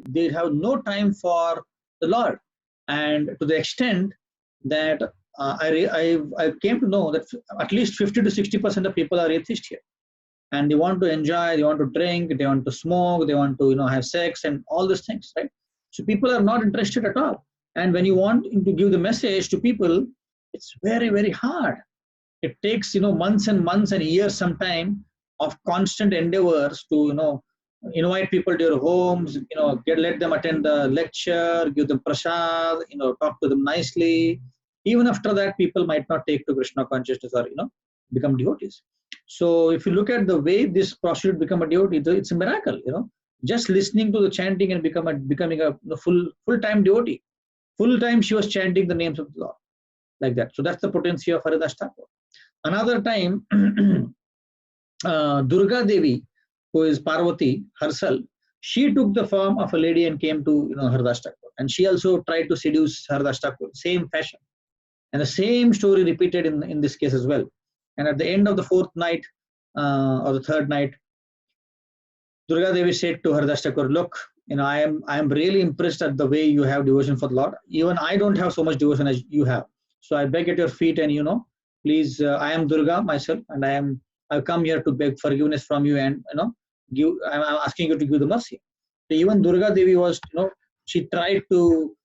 they have no time for the Lord. And to the extent that I came to know that at least 50 to 60% of people are atheist here, and they want to enjoy, they want to drink, they want to smoke, they want to have sex and all these things, right? So people are not interested at all. And when you want to give the message to people, it's very, very hard. It takes months and months and years sometime of constant endeavors to invite people to your homes, let them attend the lecture, give them prasad, talk to them nicely. Even after that, people might not take to Krishna consciousness or become devotees. So if you look at the way this prostitute become a devotee, it's a miracle. Just listening to the chanting and becoming a full-time devotee. Full time she was chanting the names of the Lord, like that. So that's the potency of Haridas Thakur. Another time, Durga Devi, who is Parvati herself, she took the form of a lady and came to Haridas Thakur, and she also tried to seduce Haridas Thakur, same fashion, and the same story repeated in this case as well. And at the end of the fourth night or the third night, Durga Devi said to Haridas Thakur, "Look, I am really impressed at the way you have devotion for the Lord. Even I don't have so much devotion as you have. So I beg at your feet, and please, I am Durga myself, and I've come here to beg forgiveness from you, and I'm asking you to give the mercy." So even Durga Devi was, she tried to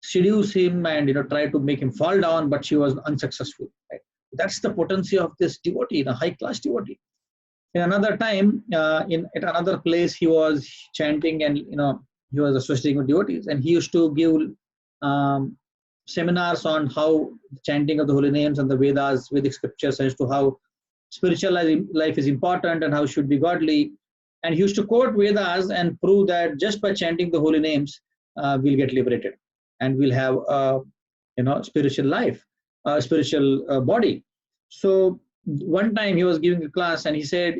seduce him and try to make him fall down, but she was unsuccessful. Right? That's the potency of this devotee, the high class devotee. In another time, at another place, he was chanting, and he was associating with devotees, and he used to give seminars on how chanting of the holy names and the Vedas, Vedic scriptures, as to how spiritual life is important and how it should be godly. And he used to quote Vedas and prove that just by chanting the holy names, we'll get liberated and we'll have spiritual life, spiritual body. So one time he was giving a class and he said,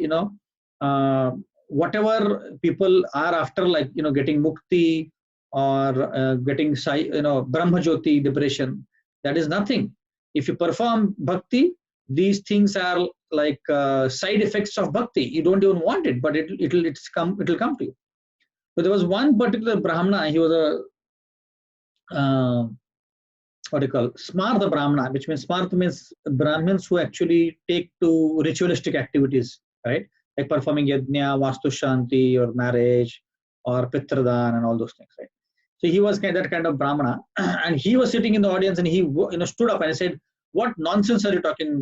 whatever people are after, like getting mukti or getting Brahma Jyoti liberation, that is nothing. If you perform bhakti, these things are like side effects of bhakti. You don't even want it, but it'll come to you. So there was one particular Brahmana. He was a what do you call Smartha Brahmana, which means Smartha means Brahmins who actually take to ritualistic activities, right? Like performing yajna, vastu shanti, or marriage, or pitradan, and all those things, right? So he was that kind of Brahmana, and he was sitting in the audience, and he stood up and said, "What nonsense are you talking,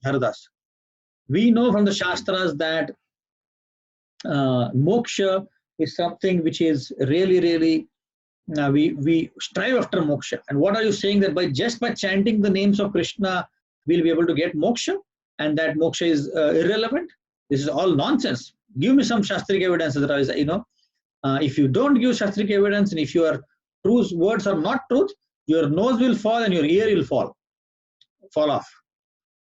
Haridas? We know from the Shastras that moksha is something which is really, really we strive after moksha. And what are you saying that just by chanting the names of Krishna, we'll be able to get moksha, and that moksha is irrelevant? This is all nonsense. Give me some shastric evidence." Otherwise, if you don't give shastric evidence, and if your words are not truth, your nose will fall and your ear will fall off.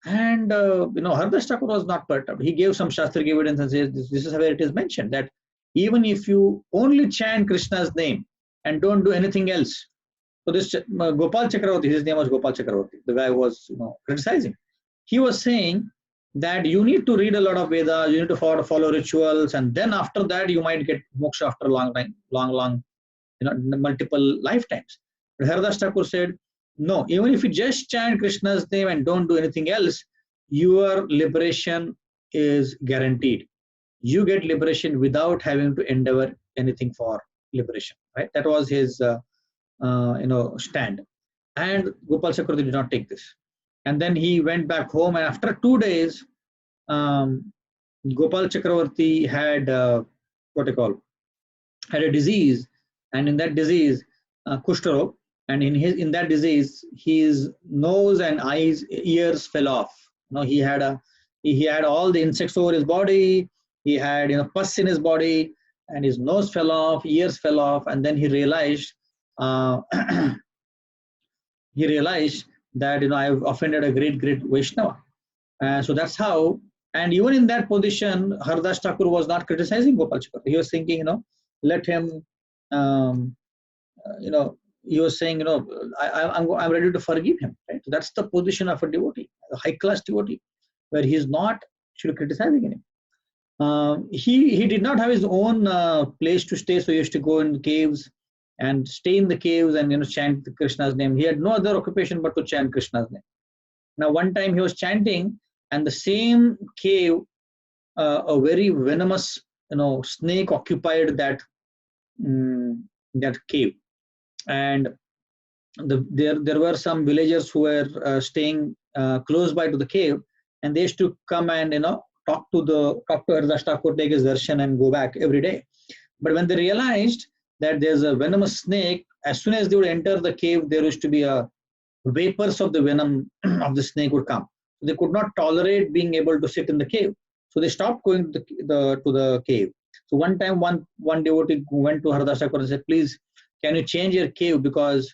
And Haridas Thakur was not perturbed. He gave some shastric evidence and says this is where it is mentioned that even if you only chant Krishna's name and don't do anything else. So this Gopal Chakravarti, his name was Gopal Chakravarti, the guy who was criticizing. He was saying that you need to read a lot of Vedas, you need to follow rituals, and then after that you might get moksha after a long time, long, multiple lifetimes. But Haridas Thakur said, no, even if you just chant Krishna's name and don't do anything else, your liberation is guaranteed. You get liberation without having to endeavor anything for liberation, right? That was his stand. And Gopal Chakravarti did not take this, and then he went back home, and after 2 days Gopal Chakravarti had had a disease, and in that disease Kushtarog, and in that disease his nose and ears fell off. He had all the insects over his body, he had pus in his body, and his nose fell off, ears fell off, and then he realized that I've offended a great Vaishnava. So that's how. And even in that position, Haridas Thakur was not criticizing Gopal Chakravarti. He was thinking, let him. He was saying, I'm ready to forgive him. Right? So that's the position of a devotee, a high class devotee, where he is not actually criticizing him. He did not have his own place to stay, so he used to go in caves and stay in the caves and chant Krishna's name. He had no other occupation but to chant Krishna's name. Now one time he was chanting, and the same cave, a very venomous snake occupied that cave, and there were some villagers who were staying close by to the cave, and they used to come and talk to Haridas Thakur, take his darshan and go back every day. But when they realized that there's a venomous snake, as soon as they would enter the cave, there used to be vapors of the venom of the snake would come. They could not tolerate being able to sit in the cave, so they stopped going to the cave. So one time, one devotee went to Haridas Thakur and said, "Please, can you change your cave, because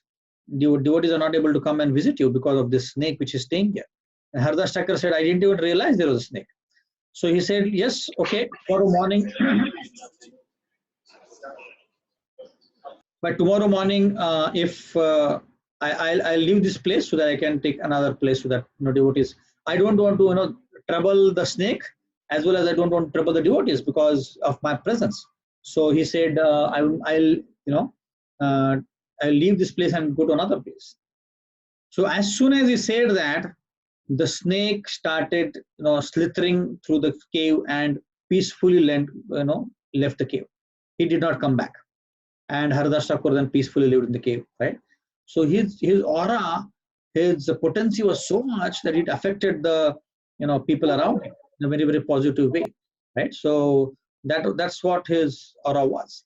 devotees are not able to come and visit you because of this snake which is staying here." And Haridas Thakur said, "I didn't even realize there was a snake." So he said, "Yes, okay, tomorrow morning." But tomorrow morning, if I'll leave this place so that I can take another place so that devotees. I don't want to trouble the snake, as well as I don't want to trouble the devotees because of my presence. So he said, I'll leave this place and go to another place. So as soon as he said that, the snake started slithering through the cave and peacefully left the cave. He did not come back, and Haridas Thakur then peacefully lived in the cave, right? So his aura, his potency was so much that it affected the people around him in a very, very positive way, right? So that's what his aura was.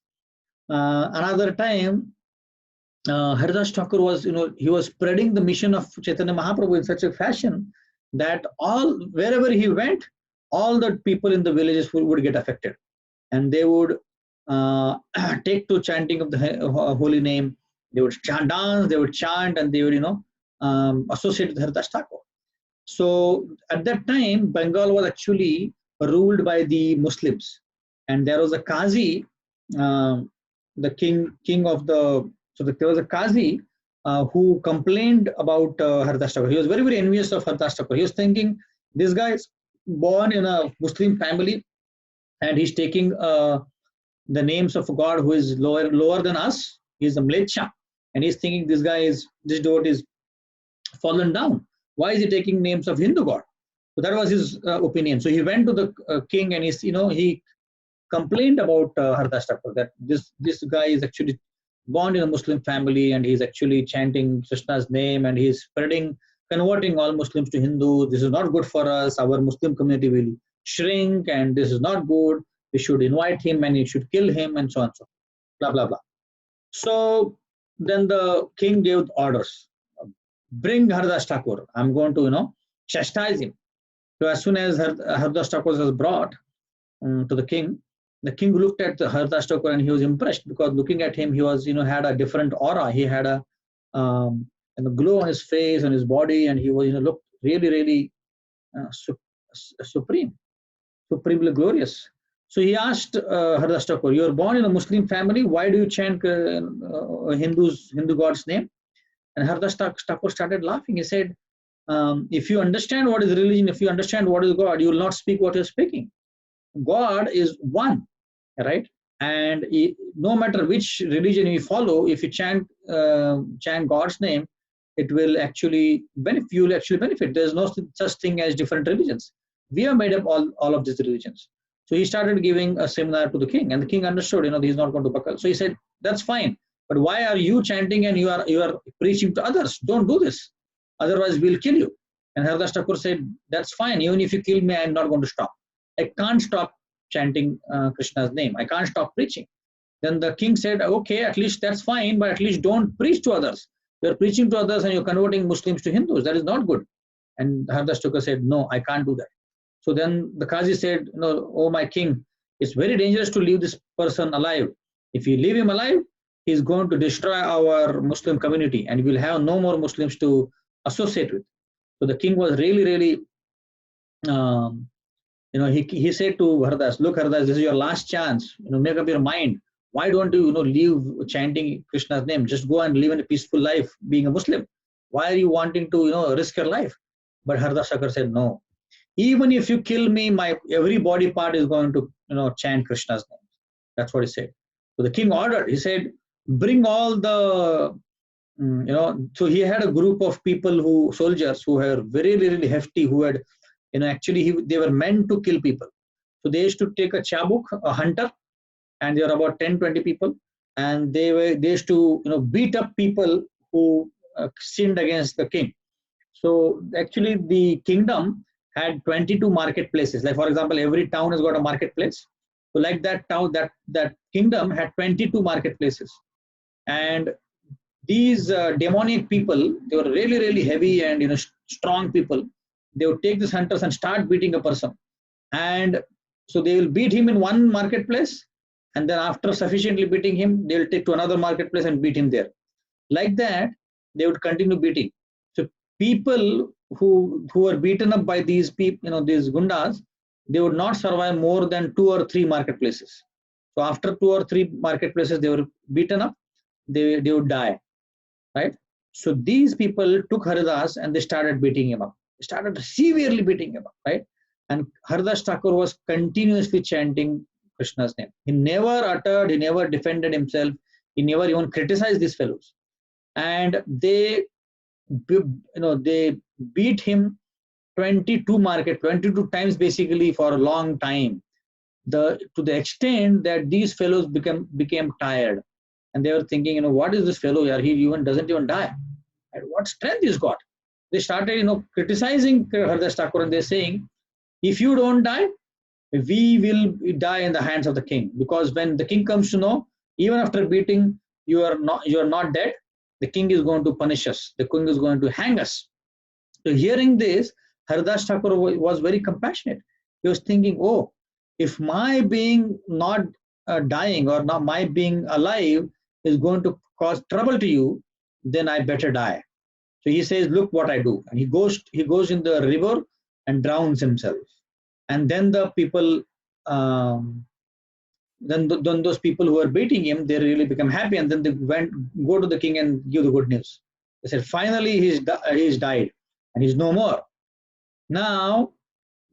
Another time, Haridas Thakur was, he was spreading the mission of Chaitanya Mahaprabhu in such a fashion that wherever he went, all the people in the villages would get affected, and they would take to chanting of the holy name. They would dance, they would chant, and they would associate with Haridas Thakur. So at that time, Bengal was actually ruled by the Muslims, and there was a Qazi, the king of the. So there was a Qazi who complained about Haridas Thakur. He was very, very envious of Haridas Thakur. He was thinking, this guy is born in a Muslim family, and he's taking the names of God who is lower than us. He's a Mlecha, and he's thinking this devotee is fallen down. Why is he taking names of Hindu God? So that was his opinion. So he went to the king, and he complained about Haridas Thakur, that this guy is actually born in a Muslim family, and he's actually chanting Krishna's name, and he's converting all Muslims to Hindu. This is not good for us. Our Muslim community will shrink, and this is not good. We should invite him, and we should kill him, and so on, so blah blah blah. So then the king gave orders: bring Haridas Thakur. I'm going to chastise him. So as soon as Haridas Thakur was brought to the king looked at Haridas Thakur, and he was impressed, because looking at him, he was had a different aura. He had a glow on his face and his body, and he was looked really, really supremely glorious. So he asked Haridas Thakur, "You are born in a Muslim family. Why do you chant Hindu God's name?" And Haridas Thakur started laughing. He said, "If you understand what is religion, if you understand what is God, you will not speak what you're speaking. God is one, right? And no matter which religion you follow, if you chant God's name, it will actually benefit. You will actually benefit. There's no such thing as different religions. We have made up all of these religions." So he started giving a seminar to the king, and the king understood, he's not going to buckle. So he said, "That's fine, but why are you chanting and you are preaching to others? Don't do this. Otherwise, we'll kill you." And Haridas Thakur said, "That's fine. Even if you kill me, I'm not going to stop. I can't stop chanting Krishna's name. I can't stop preaching." Then the king said, "Okay, at least that's fine, but at least don't preach to others. You're preaching to others and you're converting Muslims to Hindus. That is not good." And Haridas Thakur said, "No, I can't do that." So then the Qazi said, "No, oh my king, it's very dangerous to leave this person alive. If you leave him alive, he's going to destroy our Muslim community, and we'll have no more Muslims to associate with." So the king was really, really, he said to Haridas, "Look, Haridas, this is your last chance. Make up your mind. Why don't you, leave chanting Krishna's name? Just go and live in a peaceful life, being a Muslim. Why are you wanting to, risk your life?" But Haridas Thakur said, "No. Even if you kill me, my every body part is going to, chant Krishna's name. That's what he said. So the king ordered. He said, bring all the, so he had a group of people soldiers who were very, really hefty, who had, actually they were meant to kill people. So they used to take a chabuk, a hunter, and there were about 10-20 people, and they used to, beat up people who sinned against the king. So actually the kingdom had 22 marketplaces. Like, for example, every town has got a marketplace. So like that town, that kingdom had 22 marketplaces. And these demonic people, they were really, really heavy and, strong people. They would take these hunters and start beating a person. And so they will beat him in one marketplace, and then after sufficiently beating him, they will take to another marketplace and beat him there. Like that, they would continue beating. So people who were beaten up by these people, these gundas, they would not survive more than 2 or 3 marketplaces. So after 2 or 3 marketplaces, they were beaten up, they would die, right? So these people took Haridas and they started beating him up. They started severely beating him up, right? And Haridas Thakur was continuously chanting Krishna's name. He never uttered, he never defended himself, he never even criticized these fellows. And they beat him 22 times basically for a long time. To the extent that these fellows became tired, and they were thinking, what is this fellow here? He even doesn't even die. And what strength he's got? They started, criticizing Haridas Thakur, and they're saying, if you don't die, we will die in the hands of the king. Because when the king comes to know, even after beating, you are not dead, the king is going to punish us. The king is going to hang us. So hearing this, Haridas Thakur was very compassionate. He was thinking, oh, if my being not dying or not my being alive is going to cause trouble to you, then I better die. So he says, look what I do. And he goes in the river and drowns himself. And then the people, then those people who are beating him, they really become happy. And then they go to the king and give the good news. They said, finally, he's died and he's no more. Now,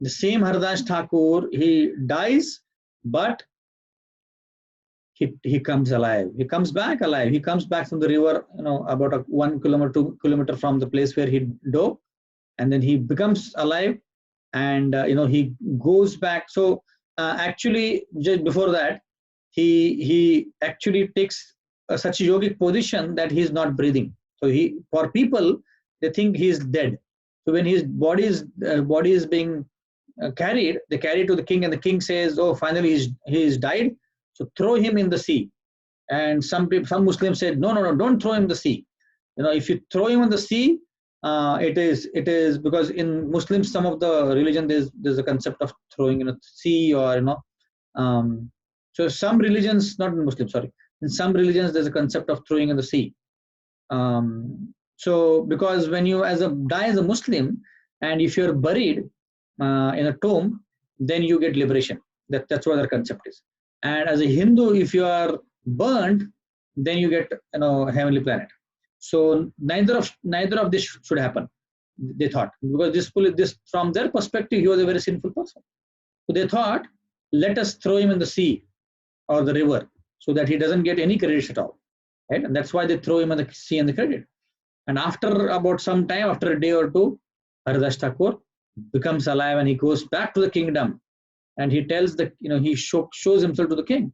the same Haridas Thakur, he dies, but he comes alive. He comes back alive. He comes back from the river, about 1 kilometer, 2 kilometer from the place where he dove, and then he becomes alive, and he goes back. So actually, just before that, he actually takes such a yogic position that he is not breathing. So for people, they think he is dead. So when his body is being carried, they carry to the king, and the king says, "Oh, finally he's died. So throw him in the sea." And some Muslims said, "No, don't throw him in the sea. If you throw him in the sea, it is because in Muslims, some of the religion there's a concept of throwing in a sea, or so some religions, not in Muslims, sorry, in some religions there's a concept of throwing in the sea. So because when you die as a Muslim, and if you're buried in a tomb, then you get liberation. That's what their concept is. And as a Hindu, if you are burned, then you get heavenly planet. So neither of this should happen, they thought, because this from their perspective, he was a very sinful person. So they thought, let us throw him in the sea or the river so that he doesn't get any credits at all, right? And that's why they throw him in the sea and the credit. And after about some time, after a day or two, Haridas Thakur becomes alive and he goes back to the kingdom, and he tells he shows himself to the king,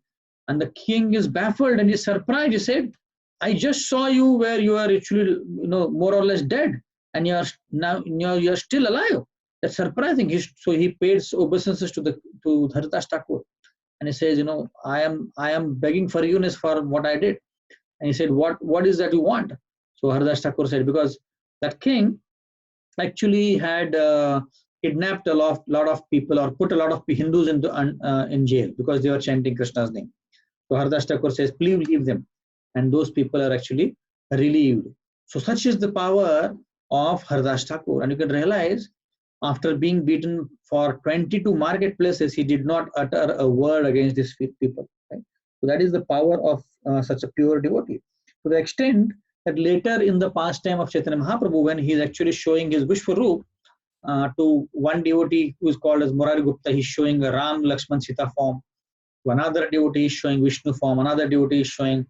and the king is baffled and he's surprised. He said, I just saw you where you are actually more or less dead, and you're still alive. That's surprising. So he paid obeisances to Haridas Thakur, and he says, I am begging forgiveness for what I did. And he said, what is that you want? So Haridas Thakur said, because that king actually had kidnapped a lot of people, or put a lot of Hindus in jail because they were chanting Krishna's name. So Haridas Thakur says, please leave them. And those people are actually relieved. So such is the power of Haridas Thakur. And you can realize, after being beaten for 22 marketplaces, he did not utter a word against these people. Right? So that is the power of such a pure devotee. To the extent that later in the pastime of Chaitanya Mahaprabhu, when he is actually showing his Vishwaroop, to one devotee who is called as Murari Gupta. He's showing a Ram, Lakshman, Sita form. To another devotee is showing Vishnu form. Another devotee is showing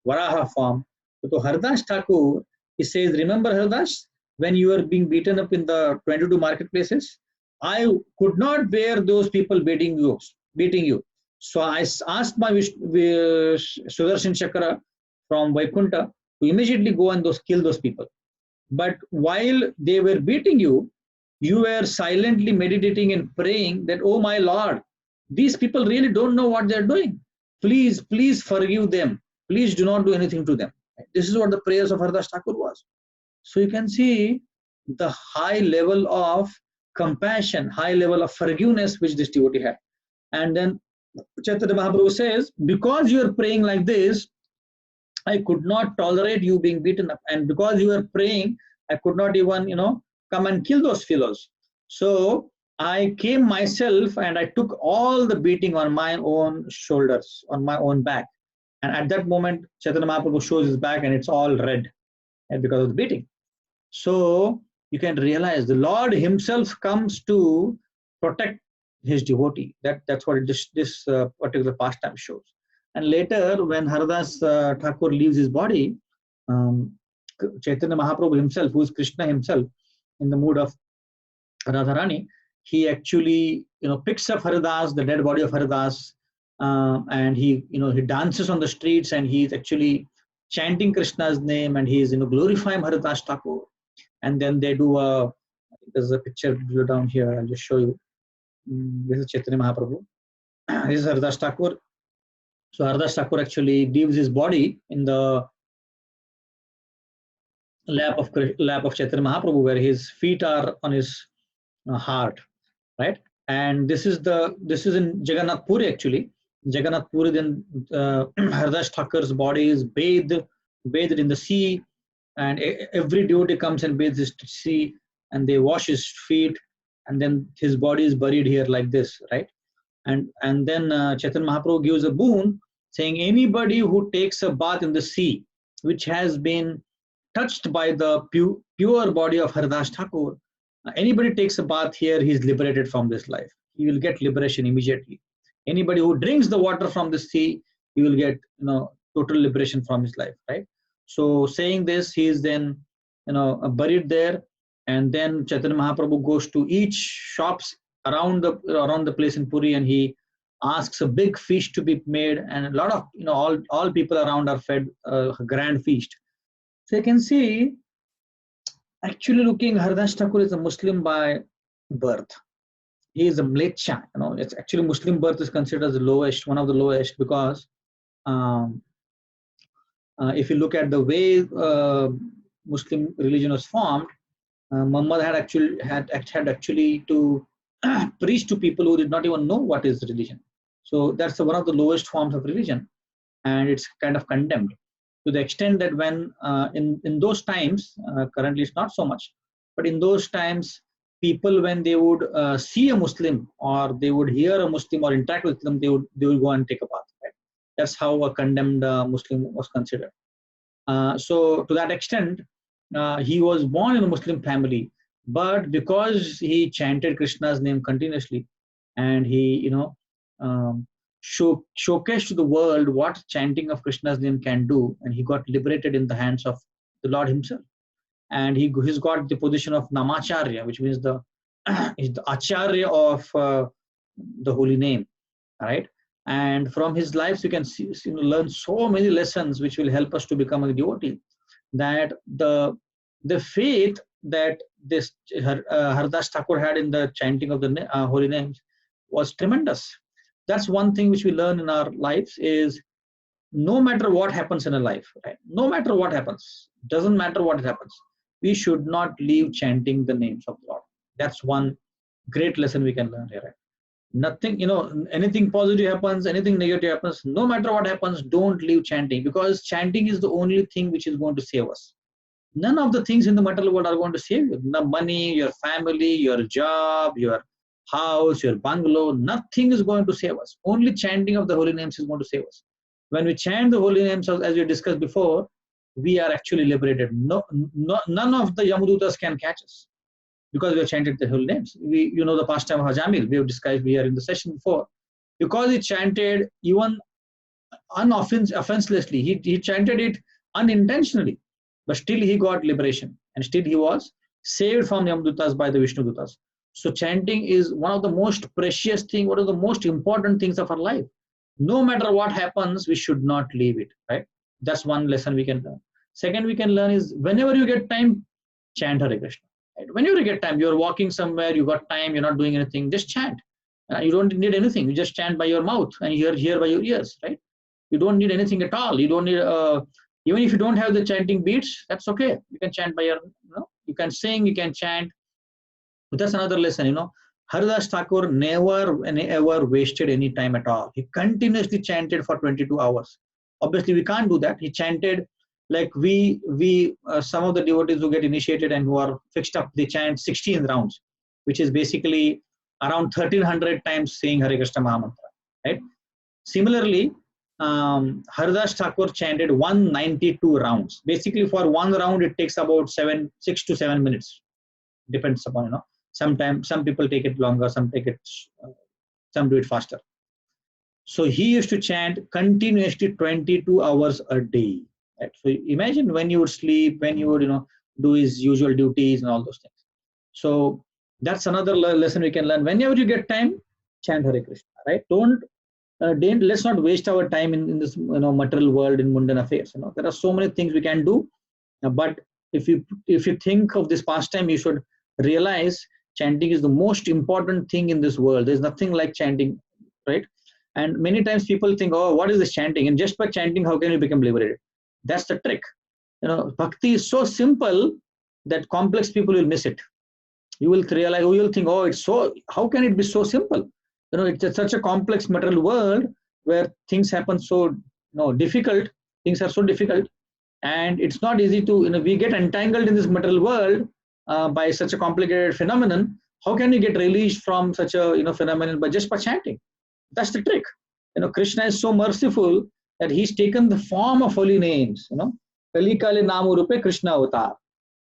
Varaha form. So to Haridas Thakur, he says, remember Haridas, when you were being beaten up in the 22 marketplaces, I could not bear those people beating you. So I asked my Sudarshan Chakra from Vaikuntha to immediately go and kill those people. But while they were beating you, you were silently meditating and praying that, oh my Lord, these people really don't know what they're doing. Please, please forgive them. Please do not do anything to them. This is what the prayers of Haridas Thakur was. So you can see the high level of compassion, high level of forgiveness which this devotee had. And then Chaitanya Mahaprabhu says, because you are praying like this, I could not tolerate you being beaten up. And because you were praying, I could not even, come and kill those fellows. So I came myself and I took all the beating on my own shoulders, on my own back. And at that moment, Chaitanya Mahaprabhu shows his back and it's all red because of the beating. So you can realize the Lord himself comes to protect his devotee. That's what this particular pastime shows. And later, when Haridas Thakur leaves his body, Chaitanya Mahaprabhu himself, who is Krishna himself, in the mood of Radharani, he actually picks up Haridas, the dead body of Haridas, and he dances on the streets and he's actually chanting Krishna's name and he's glorifying Haridas Thakur. And then they do there's a picture down here. I'll just show you. This is Chaitanya Mahaprabhu. This is Haridas Thakur. So Haridas Thakur actually leaves his body in the lap of Chaitanya Mahaprabhu, where his feet are on his heart, right? And this is in Jagannath Puri actually. Jagannath Puri, then Haridas Thakur's body is bathed in the sea, and every devotee comes and bathes his sea, and they wash his feet, and then his body is buried here like this, right? And then Chaitanya Mahaprabhu gives a boon saying anybody who takes a bath in the sea, which has been touched by the pure body of Haridas Thakur, anybody takes a bath here, he is liberated from this life. He will get liberation immediately. Anybody who drinks the water from the sea, he will get total liberation from his life, right? So saying this, he is then buried there, and then Chaitanya Mahaprabhu goes to each shops around the place in Puri, and he asks a big feast to be made, and a lot of all people around are fed a grand feast. So you can see, actually looking, Haridas Thakur is a Muslim by birth. He is a mlecha. It's actually Muslim birth is considered as the lowest, one of the lowest, because if you look at the way Muslim religion was formed, Muhammad had actually to preach to people who did not even know what is religion. So that's one of the lowest forms of religion, and it's kind of condemned to the extent that when in those times, currently it's not so much, but in those times, people, when they would see a Muslim or they would hear a Muslim or interact with them, they would go and take a bath. Right? That's how a condemned Muslim was considered. So to that extent, he was born in a Muslim family, but because he chanted Krishna's name continuously, and he showcased to the world what chanting of Krishna's name can do, and he got liberated in the hands of the Lord himself. And he's got the position of Namacharya, which means is the Acharya of the holy name, right? And from his life, you can learn so many lessons which will help us to become a devotee. That the faith that this Haridas Thakur had in the chanting of the holy names was tremendous. That's one thing which we learn in our lives is, no matter what happens in a life, right? No matter what happens, doesn't matter what happens, we should not leave chanting the names of God. That's one great lesson we can learn here, right? Nothing, anything positive happens, anything negative happens, no matter what happens, don't leave chanting, because chanting is the only thing which is going to save us. None of the things in the material world are going to save you. The money, your family, your job, your house, your bungalow, nothing is going to save us. Only chanting of the holy names is going to save us. When we chant the holy names, as we discussed before, we are actually liberated. None of the Yamadutas can catch us. because we have chanted the holy names. You know the pastime of Hajamil, we have discussed here in the session before. Because he chanted even offenselessly, he chanted it unintentionally, but still he got liberation, and still he was saved from Yamdutas by the Vishnu Dutas. So chanting is one of the most precious things, one of the most important things of our life. No matter what happens, we should not leave it, right? That's one lesson we can learn. Second, we can learn is whenever you get time, chant Hare Krishna. Right? Whenever you get time, you're walking somewhere, you got time, you're not doing anything, just chant. You don't need anything. You just chant by your mouth and hear by your ears, right? You don't need anything at all. You don't need, even if you don't have the chanting beats, that's okay. You can chant by your, you can sing, you can chant. That's another lesson, Haridas Thakur never and ever wasted any time at all. He continuously chanted for 22 hours. Obviously, we can't do that. He chanted like some of the devotees who get initiated and who are fixed up, they chant 16 rounds, which is basically around 1300 times saying Hare Krishna Mahamantra, right? Similarly, Haridas Thakur chanted 192 rounds. Basically, for one round, it takes about 6 to 7 minutes. Depends upon, Sometimes some people take it longer, some do it faster. So he used to chant continuously 22 hours a day. Right? So imagine when you would sleep, when you would, do his usual duties and all those things. So that's another lesson we can learn. Whenever you get time, chant Hare Krishna. Right? Let's not waste our time in this material world, in mundane affairs. There are so many things we can do, but if you think of this pastime, you should realize chanting is the most important thing in this world. There's nothing like chanting, right? And many times people think, oh, what is this chanting? And just by chanting, how can you become liberated? That's the trick. Bhakti is so simple that complex people will miss it. You will realize, you will think, oh, how can it be so simple? It's such a complex material world where things happen so difficult. Things are so difficult, and it's not easy to, we get entangled in this material world by such a complicated phenomenon. How can you get released from such a phenomenon by chanting? That's the trick. Krishna is so merciful that he's taken the form of holy names. Kali Kali Namu Rupe Krishna Avatar.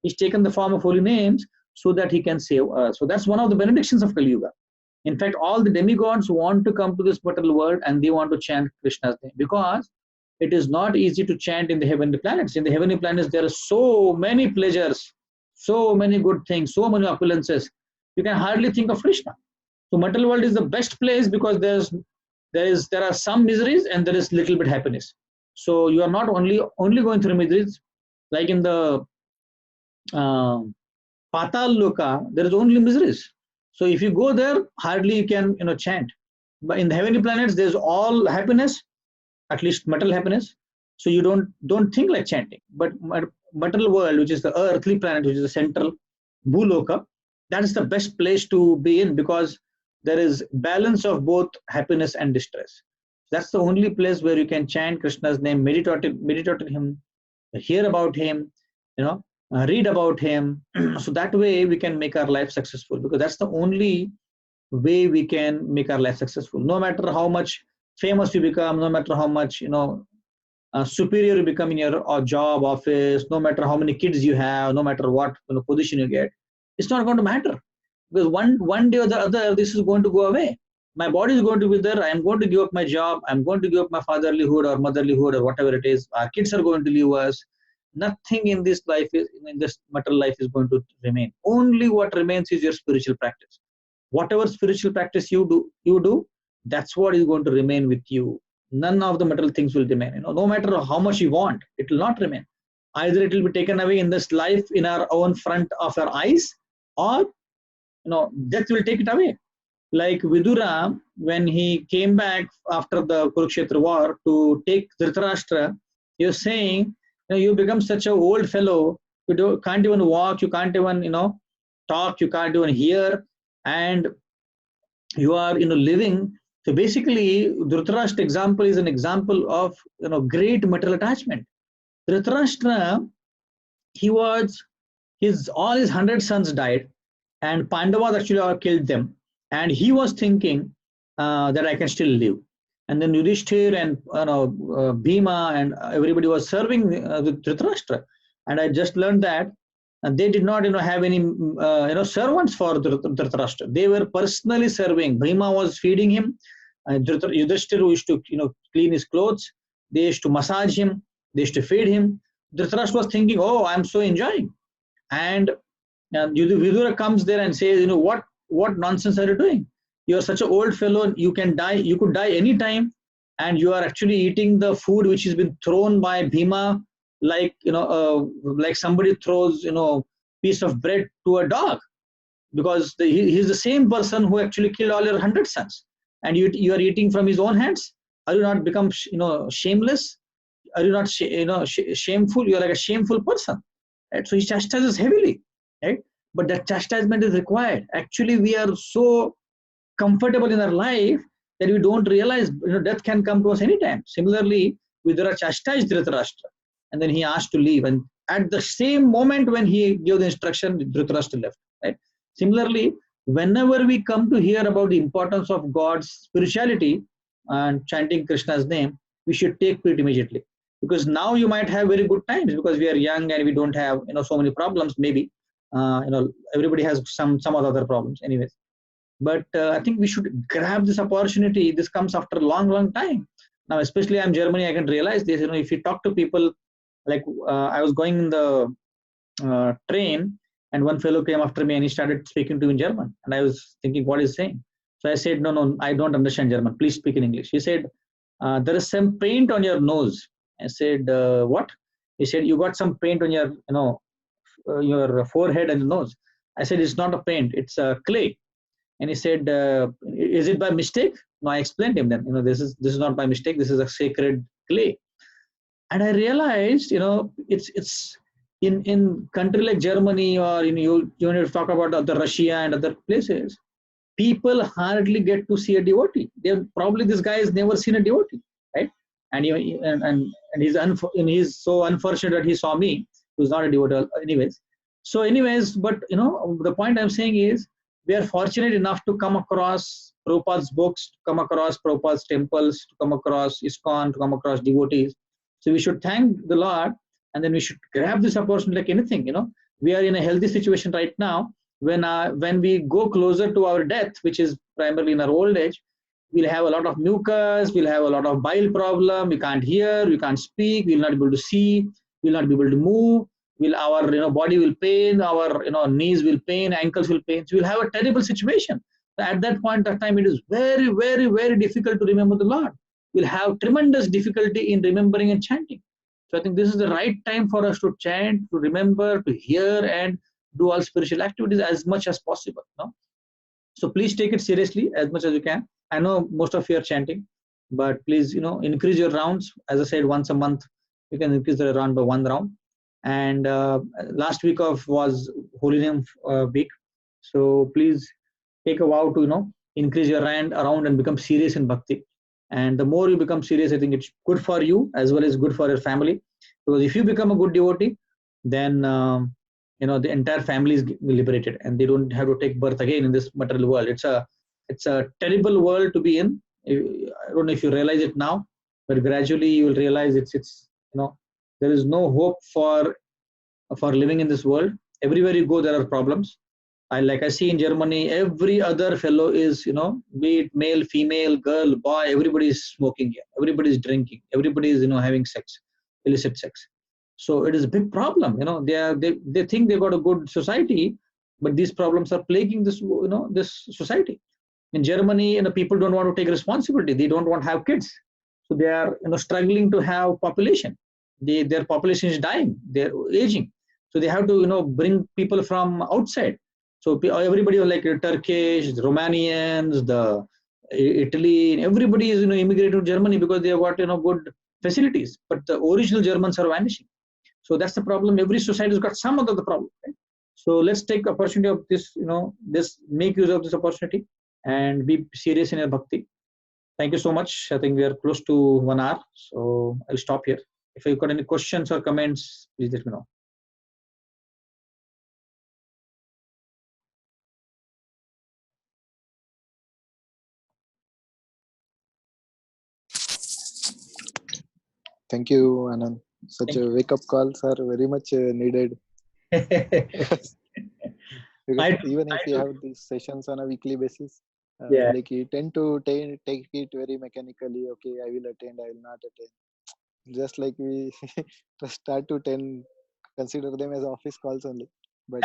He's taken the form of holy names so that he can save us. So that's one of the benedictions of Kali Yuga. In fact, all the demigods want to come to this material world and they want to chant Krishna's name, because it is not easy to chant in the heavenly planets. In the heavenly planets, there are so many pleasures, so many good things, so many opulences. You can hardly think of Krishna. So material world is the best place because there are some miseries and there is little bit happiness. So you are not only going through miseries, like in the Patal Loka, there is only miseries. So if you go there, hardly you can chant. But in the heavenly planets, there's all happiness, at least material happiness. So you don't think like chanting. But material world, which is the earthly planet, which is the central Bhuloka, that is the best place to be in, because there is balance of both happiness and distress. That's the only place where you can chant Krishna's name, meditate on him, hear about him, read about him. So that way we can make our life successful, because that's the only way we can make our life successful. No matter how much famous you become, no matter how much superior you become in your job, office, no matter how many kids you have, no matter what position you get, it's not going to matter, because one day or the other this is going to go away. My body is going to be there. I am going to give up my job. I'm going to give up my fatherlyhood or motherlyhood or whatever it is. Our kids are going to leave us. Nothing in this life in this material life is going to remain. Only what remains is your spiritual practice. Whatever spiritual practice you do, that's what is going to remain with you. None of the material things will remain. No matter how much you want, it will not remain. Either it will be taken away in this life in our own front of our eyes, or death will take it away. Like Vidura, when he came back after the Kurukshetra war to take Dhritarashtra, he was saying, you become such an old fellow, you can't even walk, you can't even talk, you can't even hear, and you are living. So basically, Dhritarashtra example is an example of great material attachment. Dhritarashtra, all his 100 sons died, and Pandavas actually killed them. And he was thinking that I can still live. And then Yudhishthir and Bhima and everybody was serving with Dhritarashtra. And I just learned that And they did not, have any, servants for Dhritarashtra. They were personally serving. Bhima was feeding him. Yudhishthira used to, clean his clothes. They used to massage him. They used to feed him. Dhritarashtra was thinking, oh, I'm so enjoying. And Vidura comes there and says, what nonsense are you doing? You are such an old fellow. You can die. You could die anytime. And you are actually eating the food which has been thrown by Bhima, like, like somebody throws, piece of bread to a dog, because he's the same person who actually killed all your 100 sons, and you are eating from his own hands. Are you not become, shameless? Are you not, shameful? You are like a shameful person, right? So he chastises heavily, right? But that chastisement is required. Actually, we are so comfortable in our life that we don't realize, death can come to us anytime. Similarly, Vidura chastised Dhritarashtra, and then he asked to leave. And at the same moment when he gave the instruction, Dhritarashtra left. Right. Similarly, whenever we come to hear about the importance of God's spirituality and chanting Krishna's name, we should take it immediately. Because now you might have very good times because we are young and we don't have, so many problems. Maybe, everybody has some other problems. Anyways. But I think we should grab this opportunity. This comes after a long time. Now, especially I'm Germany, I can realize this. If you talk to people, like I was going in the train, and one fellow came after me and he started speaking to me in German, and I was thinking, what is he saying? So I said, no, I don't understand German. Please speak in English. He said, there is some paint on your nose. I said, what? He said, you got some paint on your, your forehead and nose. I said, it's not a paint, it's a clay. And he said, is it by mistake? No, I explained him then, this is not by mistake. This is a sacred clay. And I realized, it's in country like Germany, or you talk about other Russia and other places, people hardly get to see a devotee. Probably this guy has never seen a devotee, right? And he's so unfortunate that he saw me, who's not a devotee, anyways. So, but the point I'm saying is, we are fortunate enough to come across Prabhupada's books, to come across Prabhupada's temples, to come across ISKCON, to come across devotees. So we should thank the Lord, and then we should grab this opportunity like anything. We are in a healthy situation right now. When we go closer to our death, which is primarily in our old age, we'll have a lot of mucus, we'll have a lot of bile problem, we can't hear, we can't speak, we'll not be able to see, we'll not be able to move. Our body will pain, our knees will pain, ankles will pain. So we'll have a terrible situation. So at that point of time, it is very, very, very difficult to remember the Lord. We'll have tremendous difficulty in remembering and chanting. So I think this is the right time for us to chant, to remember, to hear, and do all spiritual activities as much as possible. So please take it seriously as much as you can. I know most of you are chanting, but please, increase your rounds. As I said, once a month, you can increase the round by one round. And last week was Holy Name week, so please take a vow to increase your around and become serious in bhakti. And the more you become serious, I think it's good for you as well as good for your family, because if you become a good devotee, then the entire family is liberated and they don't have to take birth again in this material world. It's a terrible world to be in. I don't know if you realize it now, but gradually you will realize it's there is no hope for living in this world. Everywhere you go, there are problems. I see in Germany, every other fellow is, be it male, female, girl, boy, everybody is smoking here. Everybody is drinking. Everybody is, having sex, illicit sex. So it is a big problem. They think they got a good society, but these problems are plaguing this, this society. In Germany, people don't want to take responsibility. They don't want to have kids. So they are, struggling to have population. Their population is dying. They're aging. So they have to, bring people from outside. So everybody like Turkish, the Romanians, the Italy, everybody is, immigrated to Germany because they have got, good facilities. But the original Germans are vanishing. So that's the problem. Every society has got some of the problem. Right? So let's take opportunity of this, make use of this opportunity and be serious in your bhakti. Thank you so much. I think we are close to 1 hour. So I'll stop here. If you've got any questions or comments, please let me know. Thank you, Anand. Such a wake-up call, sir. Very much needed. Because I even if I we do. have these sessions on a weekly basis, Yeah. like you tend to take it very mechanically. Okay, I will attend, I will not attend. Just like we just start to tend consider them as office calls only. But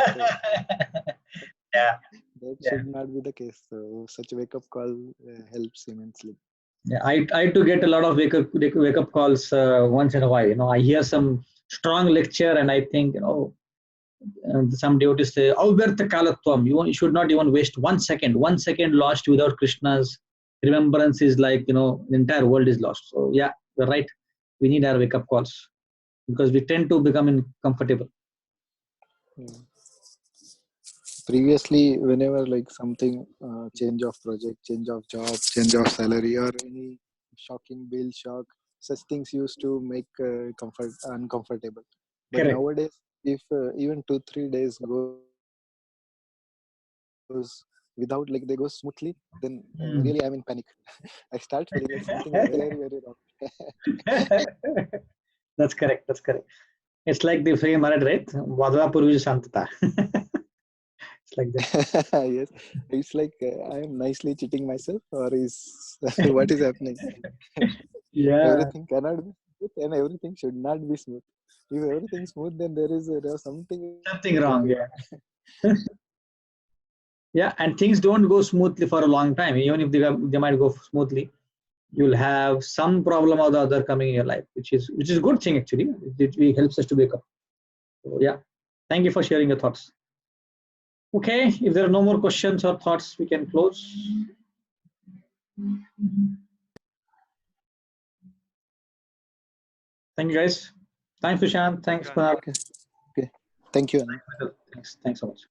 Yeah. that Yeah. should not be the case. So such wake up call helps immensely. Yeah, I do get a lot of wake up calls once in a while. I hear some strong lecture, and I think some devotees say, "Avyartha kalatvam." You should not even waste 1 second. 1 second lost without Krishna's remembrance is like the entire world is lost. So yeah, you're right. We need our wake up calls because we tend to become comfortable. Mm. Previously, whenever like something change of project, change of job, change of salary, or any shocking bill shock, such things used to make comfort uncomfortable. But Correct. nowadays, if even 2 3 days goes without like they go smoothly, then really I'm in panic. Mm. I start feeling that something is very very wrong. That's correct. That's correct. It's like the free marriage, right? Vadva Purvi Shantata. It's like that. Yes, it's like I am nicely cheating myself, or is what is happening? Yeah, Everything cannot be smooth, and everything should not be smooth. If everything is smooth, then there is something very something wrong. wrong. Yeah. Yeah, and things don't go smoothly for a long time. Even if they might go smoothly, you'll have some problem or the other coming in your life, which is a good thing actually. It helps us to wake up. So yeah, thank you for sharing your thoughts. Okay, if there are no more questions or thoughts, we can close. Thank you guys. Thanks, Prashant. Thank you, Thanks, Anand. Kunal. Okay, okay. Thank you, Anand. Thanks so much.